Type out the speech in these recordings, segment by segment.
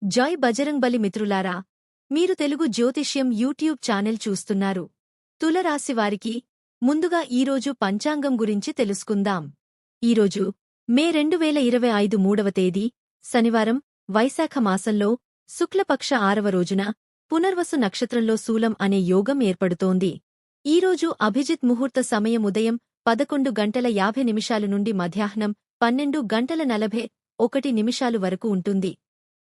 జై బజరంగ్బలి మిత్రులారా, మీరు తెలుగు జ్యోతిష్యం యూట్యూబ్ ఛానల్ చూస్తున్నారు. తులరాశివారికి ముందుగా ఈరోజు పంచాంగం గురించి తెలుసుకుందాం. ఈరోజు మే 2025 3వ తేదీ శనివారం, వైశాఖ మాసంలో శుక్లపక్ష 6వ రోజున పునర్వసు నక్షత్రంలో శూలం అనే యోగం ఏర్పడుతోంది. ఈరోజు అభిజిత్ ముహూర్త సమయం ఉదయం 11:50 నుండి మధ్యాహ్నం 12:41 వరకు ఉంటుంది.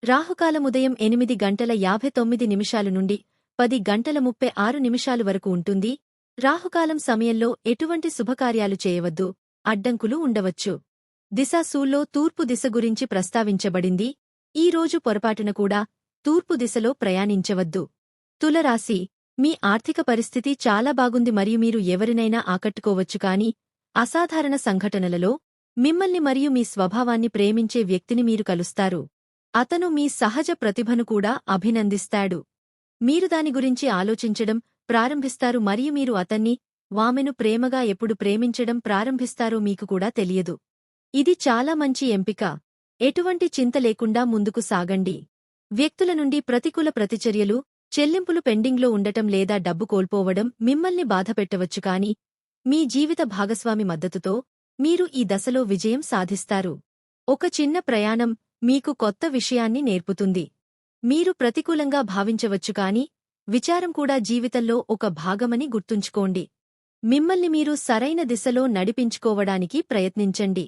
రాహుకాలం ఉదయం 8:59 నుండి 10:36 వరకు ఉంటుంది. రాహుకాలం సమయంలో ఎటువంటి శుభకార్యాలు చేయవద్దు, అడ్డంకులు ఉండవచ్చు. దిశాశూల్లో తూర్పు దిశ గురించి ప్రస్తావించబడింది. ఈ రోజు పొరపాటున కూడా తూర్పు దిశలో ప్రయాణించవద్దు. తులరాశి, మీ ఆర్థిక పరిస్థితి చాలా బాగుంది మరియు మీరు ఎవరినైనా ఆకట్టుకోవచ్చు, కానీ అసాధారణ సంఘటనలలో మిమ్మల్ని మరియు మీ స్వభావాన్ని ప్రేమించే వ్యక్తిని మీరు కలుస్తారు. అతను మీ సహజ ప్రతిభను కూడా అభినందిస్తాడు. మీరు దాని గురించి ఆలోచించడం ప్రారంభిస్తారు మరియు మీరు అతన్ని, ఆమెను ప్రేమగా ఎప్పుడు ప్రేమించడం ప్రారంభిస్తారో మీకు కూడా తెలియదు. ఇది చాలా మంచి ఎంపిక. ఎటువంటి చింత లేకుండా ముందుకు సాగండి. వ్యక్తుల నుండి ప్రతికూల ప్రతిచర్యలు, చెల్లింపులు పెండింగ్లో ఉండటం లేదా డబ్బు కోల్పోవడం మిమ్మల్ని బాధపెట్టవచ్చు, కానీ మీ జీవిత భాగస్వామి మద్దతుతో మీరు ఈ దశలో విజయం సాధిస్తారు. ఒక చిన్న ప్రయాణం మీకు కొత్త విషయాన్ని నేర్పుతుంది. మీరు ప్రతికూలంగా భావించవచ్చు, కానీ విచారం కూడా జీవితంలో ఒక భాగమని గుర్తుంచుకోండి. మిమ్మల్ని మీరు సరైన దిశలో నడిపించుకోవడానికి ప్రయత్నించండి.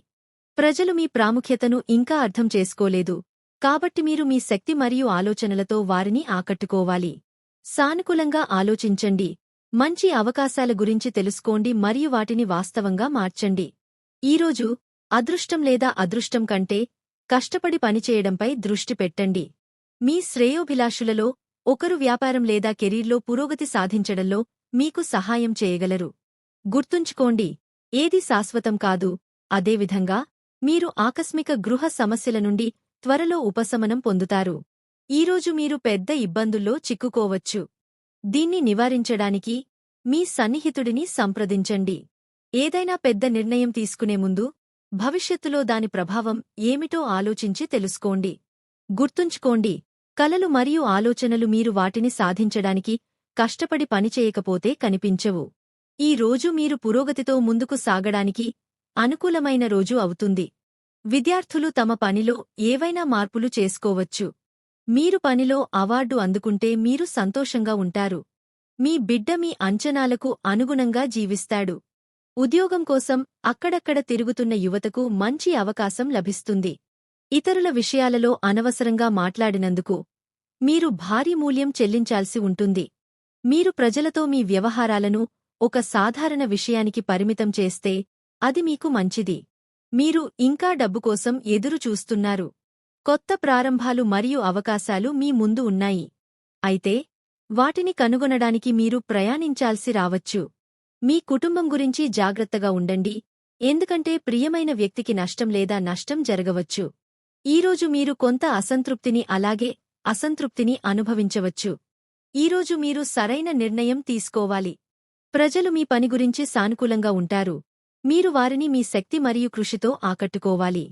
ప్రజలు మీ ప్రాముఖ్యతను ఇంకా అర్థం చేసుకోలేదు, కాబట్టి మీరు మీ శక్తి మరియు ఆలోచనలతో వారిని ఆకట్టుకోవాలి. సానుకూలంగా ఆలోచించండి. మంచి అవకాశాల గురించి తెలుసుకోండి మరియు వాటిని వాస్తవంగా మార్చండి. ఈరోజు అదృష్టం లేదా అదృష్టం కంటే కష్టపడి పనిచేయడంపై దృష్టి పెట్టండి. మీ శ్రేయోభిలాషులలో ఒకరు వ్యాపారం లేదా కెరీర్లో పురోగతి సాధించడంలో మీకు సహాయం చేయగలరు. గుర్తుంచుకోండి, ఏదీ శాశ్వతం కాదు. అదేవిధంగా మీరు ఆకస్మిక గృహ సమస్యల నుండి త్వరలో ఉపశమనం పొందుతారు. ఈరోజు మీరు పెద్ద ఇబ్బందుల్లో చిక్కుకోవచ్చు. దీన్ని నివారించడానికి మీ సన్నిహితుడిని సంప్రదించండి. ఏదైనా పెద్ద నిర్ణయం తీసుకునే ముందు భవిష్యత్తులో దాని ప్రభావం ఏమిటో ఆలోచించి తెలుసుకోండి. గుర్తుంచుకోండి, కలలు మరియు ఆలోచనలు మీరు వాటిని సాధించడానికి కష్టపడి పనిచేయకపోతే కనిపించవు. ఈ రోజు మీరు పురోగతితో ముందుకు సాగడానికి అనుకూలమైన రోజు అవుతుంది. విద్యార్థులు తమ పనిలో ఏవైనా మార్పులు చేసుకోవచ్చు. మీరు పనిలో అవార్డు అందుకుంటే మీరు సంతోషంగా ఉంటారు. మీ బిడ్డ మీ అంచనాలకు అనుగుణంగా జీవిస్తాడు. ఉద్యోగం కోసం అక్కడక్కడ తిరుగుతున్న యువతకు మంచి అవకాశం లభిస్తుంది. ఇతరుల విషయాలలో అనవసరంగా మాట్లాడినందుకు మీరు భారీ మూల్యం చెల్లించాల్సి ఉంటుంది. మీరు ప్రజలతో మీ వ్యవహారాలను ఒక సాధారణ విషయానికి పరిమితం చేస్తే అది మీకు మంచిది. మీరు ఇంకా డబ్బు కోసం ఎదురు చూస్తున్నారు. కొత్త ప్రారంభాలు మరియు అవకాశాలు మీ ముందు ఉన్నాయి. అయితే వాటిని కనుగొనడానికి మీరు ప్రయాణించాల్సి రావచ్చు. మీ కుటుంబం గురించి జాగ్రత్తగా ఉండండి, ఎందుకంటే ప్రియమైన వ్యక్తికి నష్టం లేదా నష్టం జరగవచ్చు. ఈరోజు మీరు కొంత అసంతృప్తిని అనుభవించవచ్చు. ఈరోజు మీరు సరైన నిర్ణయం తీసుకోవాలి. ప్రజలు మీ పని గురించి సానుకూలంగా ఉంటారు. మీరు వారిని మీ శక్తి మరియు కృషితో ఆకట్టుకోవాలి.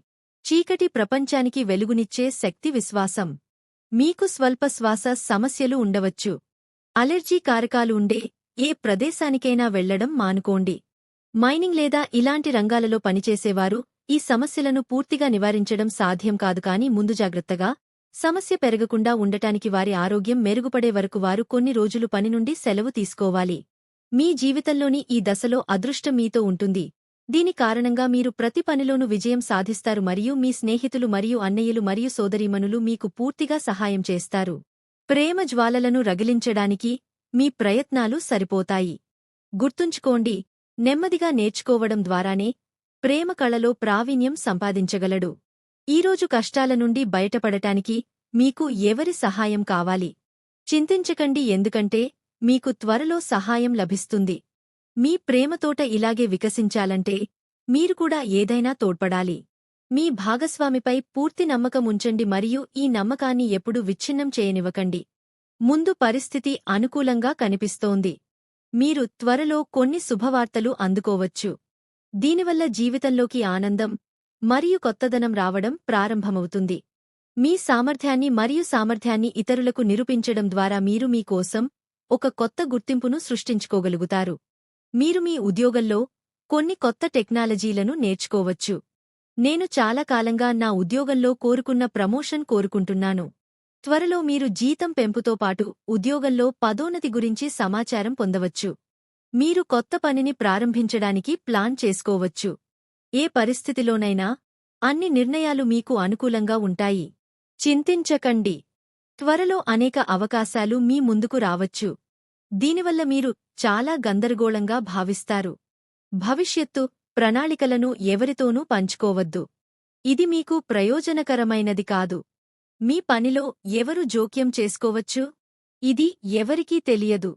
చీకటి ప్రపంచానికి వెలుగునిచ్చే శక్తి విశ్వాసం. మీకు స్వల్ప శ్వాస సమస్యలు ఉండవచ్చు. అలెర్జీ కారకాలు ఉండే ఏ ప్రదేశానికైనా వెళ్లడం మానుకోండి. మైనింగ్ లేదా ఇలాంటి రంగాలలో పనిచేసేవారు ఈ సమస్యలను పూర్తిగా నివారించడం సాధ్యం కాదు, కానీ ముందు జాగ్రత్తగా సమస్య పెరగకుండా ఉండటానికి వారి ఆరోగ్యం మెరుగుపడే వరకు వారు కొన్ని రోజులు పని నుండి సెలవు తీసుకోవాలి. మీ జీవితంలోని ఈ దశలో అదృష్టం మీతో ఉంటుంది. దీని కారణంగా మీరు ప్రతి పనిలోనూ విజయం సాధిస్తారు మరియు మీ స్నేహితులు మరియు అన్నయ్యలు మరియు సోదరీమణులు మీకు పూర్తిగా సహాయం చేస్తారు. ప్రేమ జ్వాలలను రగిలించడానికి మీ ప్రయత్నాలు సరిపోతాయి. గుర్తుంచుకోండి, నెమ్మదిగా నేర్చుకోవడం ద్వారానే ప్రేమ కళలో ప్రావీణ్యం సంపాదించగలడు. ఈరోజు కష్టాల నుండి బయటపడటానికి మీకు ఎవరి సహాయం కావాలి? చింతించకండి, ఎందుకంటే మీకు త్వరలో సహాయం లభిస్తుంది. మీ ప్రేమతోట ఇలాగే వికసించాలంటే మీరు కూడా ఏదైనా తోడ్పడాలి. మీ భాగస్వామిపై పూర్తి నమ్మకం ఉంచండి మరియు ఈ నమ్మకాన్ని ఎప్పుడూ విచ్ఛిన్నం చేయనివ్వకండి. ముందు పరిస్థితి అనుకూలంగా కనిపిస్తోంది. మీరు త్వరలో కొన్ని శుభవార్తలు అందుకోవచ్చు. దీనివల్ల జీవితంలోకి ఆనందం మరియు కొత్తదనం రావడం ప్రారంభమవుతుంది. మీ సామర్థ్యాన్ని ఇతరులకు నిరూపించడం ద్వారా మీరు మీ కోసం ఒక కొత్త గుర్తింపును సృష్టించుకోగలుగుతారు. మీరు మీ ఉద్యోగంలో కొన్ని కొత్త టెక్నాలజీలను నేర్చుకోవచ్చు. నేను చాలా కాలంగా నా ఉద్యోగంలో కోరుకున్న ప్రమోషన్ కోరుకుంటున్నాను. త్వరలో మీరు జీతం పెంపుతో పాటు ఉద్యోగంలో పదోన్నతి గురించి సమాచారం పొందవచ్చు. మీరు కొత్త పనిని ప్రారంభించడానికి ప్లాన్ చేసుకోవచ్చు. ఏ పరిస్థితిలోనైనా అన్ని నిర్ణయాలు మీకు అనుకూలంగా ఉంటాయి. చింతించకండి. త్వరలో అనేక అవకాశాలు మీ ముందుకు రావచ్చు. దీనివల్ల మీరు చాలా గందరగోళంగా భావిస్తారు. భవిష్యత్తు ప్రణాళికలను ఎవరితోనూ పంచుకోవద్దు. ఇది మీకు ప్రయోజనకరమైనది కాదు. మీ పనిలో ఎవరు జోక్యం చేసుకోవచ్చు? ఇది ఎవరికీ తెలియదు.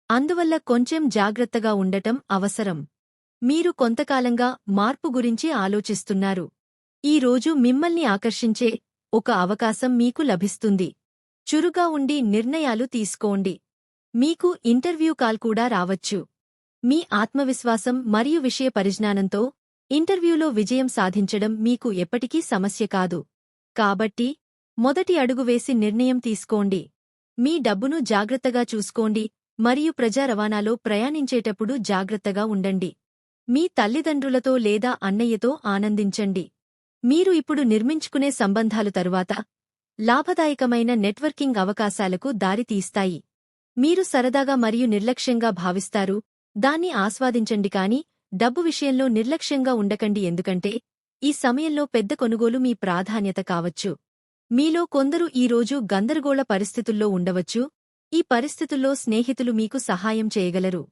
అందువల్ల కొంచెం జాగ్రత్తగా ఉండటం అవసరం. మీరు కొంతకాలంగా మార్పు గురించి ఆలోచిస్తున్నారు. ఈ రోజు మిమ్మల్ని ఆకర్షించే ఒక అవకాశం మీకు లభిస్తుంది. చురుగా ఉండి నిర్ణయాలు తీసుకోండి. మీకు ఇంటర్వ్యూ కాల్ కూడా రావచ్చు. మీ ఆత్మవిశ్వాసం మరియు విషయ పరిజ్ఞానంతో ఇంటర్వ్యూలో విజయం సాధించడం మీకు ఎప్పటికీ సమస్య కాదు. కాబట్టి మొదటి అడుగు వేసి నిర్ణయం తీసుకోండి. మీ డబ్బును జాగ్రత్తగా చూసుకోండి మరియు ప్రజా రవాణాలో ప్రయాణించేటప్పుడు జాగ్రత్తగా ఉండండి. మీ తల్లిదండ్రులతో లేదా అన్నయ్యతో ఆనందించండి. మీరు ఇప్పుడు నిర్మించుకునే సంబంధాలు తరువాత లాభదాయకమైన నెట్వర్కింగ్ అవకాశాలకు దారి తీస్తాయి. మీరు సరదాగా మరియు నిర్లక్ష్యంగా భావిస్తారు, దాన్ని ఆస్వాదించండి కాని డబ్బు విషయంలో నిర్లక్ష్యంగా ఉండకండి ఎందుకంటే ఈ సమయంలో పెద్ద కొనుగోలు మీ ప్రాధాన్యత కావచ్చు. మీలో కొందరు ఈ రోజు గందరగోళ పరిస్థితుల్లో ఉండవచ్చు. ఈ పరిస్థితుల్లో స్నేహితులు మీకు సహాయం చేయగలరు.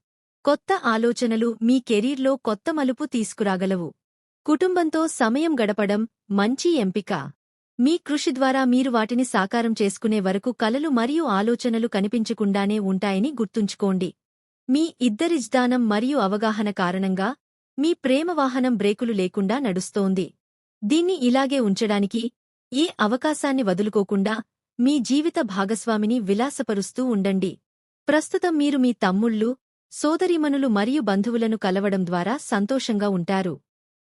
కొత్త ఆలోచనలు మీ కెరీర్లో కొత్త మలుపు తీసుకురాగలవు. కుటుంబంతో సమయం గడపడం మంచి ఎంపిక. మీ కృషి ద్వారా మీరు వాటిని సాకారం చేసుకునే వరకు కలలు మరియు ఆలోచనలు కనిపించకుండానే ఉంటాయని గుర్తుంచుకోండి. మీ ఇద్దరిజ్ఞానం మరియు అవగాహన కారణంగా మీ ప్రేమ వాహనం బ్రేకులు లేకుండా నడుస్తోంది. దీన్ని ఇలాగే ఉంచడానికి ఏ అవకాశాన్ని వదులుకోకుండా మీ జీవిత భాగస్వామిని విలాసపరుస్తూ ఉండండి. ప్రస్తుతం మీరు మీ తమ్ముళ్ళు, సోదరీమణులు మరియు బంధువులను కలవడం ద్వారా సంతోషంగా ఉంటారు.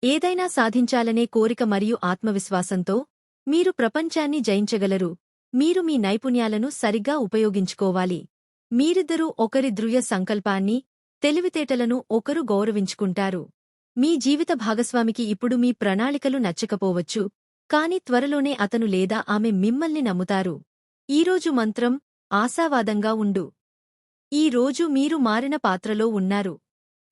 ఏదైనా సాధించాలనే కోరిక మరియు ఆత్మవిశ్వాసంతో మీరు ప్రపంచాన్ని జయించగలరు. మీరు మీ నైపుణ్యాలను సరిగ్గా ఉపయోగించుకోవాలి. మీరిద్దరూ ఒకరి దృఢ సంకల్పాన్ని, తెలివితేటలను ఒకరు గౌరవించుకుంటారు. మీ జీవిత భాగస్వామికి ఇప్పుడు మీ ప్రణాళికలు నచ్చకపోవచ్చు, కాని త్వరలోనే అతను లేదా ఆమె మిమ్మల్ని నమ్ముతారు. ఈరోజు మంత్రం ఆశావాదంగా ఉండు. ఈ రోజు మీరు మారిన పాత్రలో ఉన్నారు.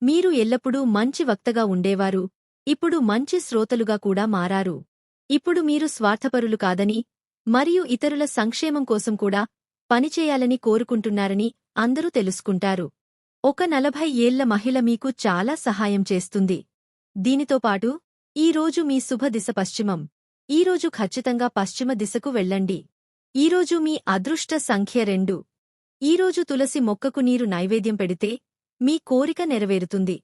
మీరు ఎల్లప్పుడూ మంచి వక్తగా ఉండేవారు, ఇప్పుడు మంచి శ్రోతలుగా కూడా మారారు. ఇప్పుడు మీరు స్వార్థపరులు కాదని మరియు ఇతరుల సంక్షేమం కోసం కూడా పనిచేయాలని కోరుకుంటున్నారని అందరూ తెలుసుకుంటారు. ఒక 40 ఏళ్ల మహిళ మీకు చాలా సహాయం చేస్తుంది. దీనితో పాటు ఈరోజు మీ శుభ దిశ పశ్చిమం. ఈరోజు ఖచ్చితంగా పశ్చిమ దిశకు వెళ్ళండి. ఈరోజు మీ అదృష్ట సంఖ్య 2. ఈరోజు తులసి మొక్కకు నీరు నైవేద్యం పెడితే మీ కోరిక నెరవేరుతుంది.